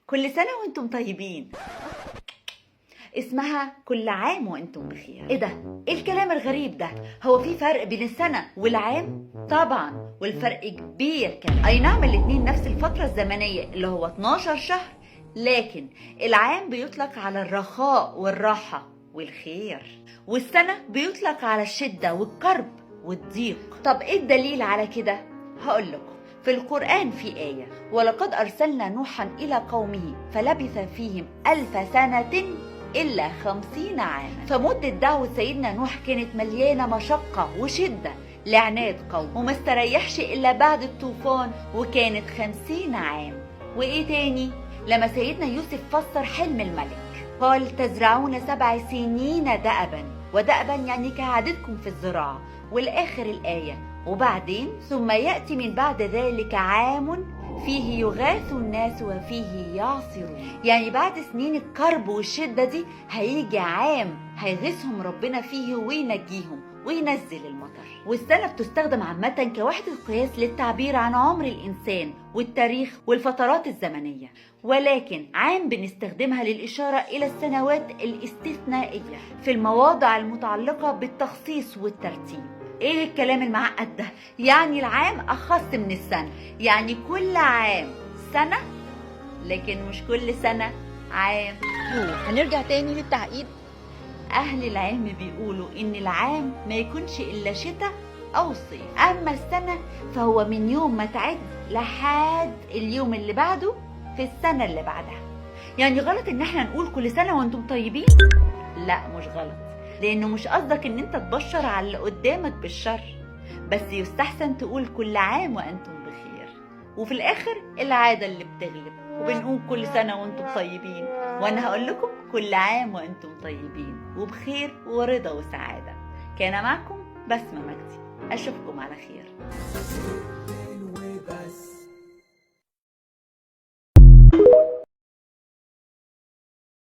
كل سنة وانتم طيبين. اسمها كل عام وانتم بخير. ايه ده؟ ايه الكلام الغريب ده؟ هو في فرق بين السنة والعام؟ طبعا، والفرق كبير كمان. اي نعم، الاتنين نفس الفترة الزمنية اللي هو 12 شهر، لكن العام بيطلق على الرخاء والراحة والخير، والسنة بيطلق على الشدة والكرب والضيق. طب ايه الدليل على كده؟ هقول لكم. في القرآن في آية: ولقد أرسلنا نوحا إلى قومه فلبث فيهم 1000 سنة إلا 50 عاما. فمدة دعوة سيدنا نوح كانت مليانة مشقة وشدة لعناد قوم، وما استريحش إلا بعد الطوفان، وكانت 50 عام. وإيه تاني؟ لما سيدنا يوسف فسر حلم الملك قال: تزرعون 7 سنين دأبا، ودأبا يعني كعادتكم في الزراعة. والآخر الآية: وبعدين ثم يأتي من بعد ذلك عام فيه يغاث الناس وفيه يعصرون. يعني بعد سنين الكرب والشدة دي هيجي عام هيغيثهم ربنا فيه وينجيهم وينزل المطر. والسنة بتستخدم عامة كوحدة قياس للتعبير عن عمر الإنسان والتاريخ والفترات الزمنية، ولكن عام بنستخدمها للإشارة إلى السنوات الاستثنائية في المواضع المتعلقة بالتخصيص والترتيب. ايه الكلام المعقد ده؟ يعني العام اخص من السنة، يعني كل عام سنة لكن مش كل سنة عام. هنرجع تاني للتعقيد. اهل العلم بيقولوا ان العام ما يكونش الا شتاء او صيف، اما السنة فهو من يوم ما تعد لحد اليوم اللي بعده في السنة اللي بعدها. يعني غلط ان احنا نقول كل سنة وانتم طيبين؟ لا، مش غلط، لانه مش قصدك ان انت تبشر على اللي قدامك بالشر، بس يستحسن تقول كل عام وانتم بخير. وفي الاخر العادة اللي بتغلب وبنقول كل سنة وانتم طيبين. وانا هقول لكم كل عام وانتم طيبين وبخير ورضا وسعادة. كان معكم بسمة مجدي، اشوفكم على خير.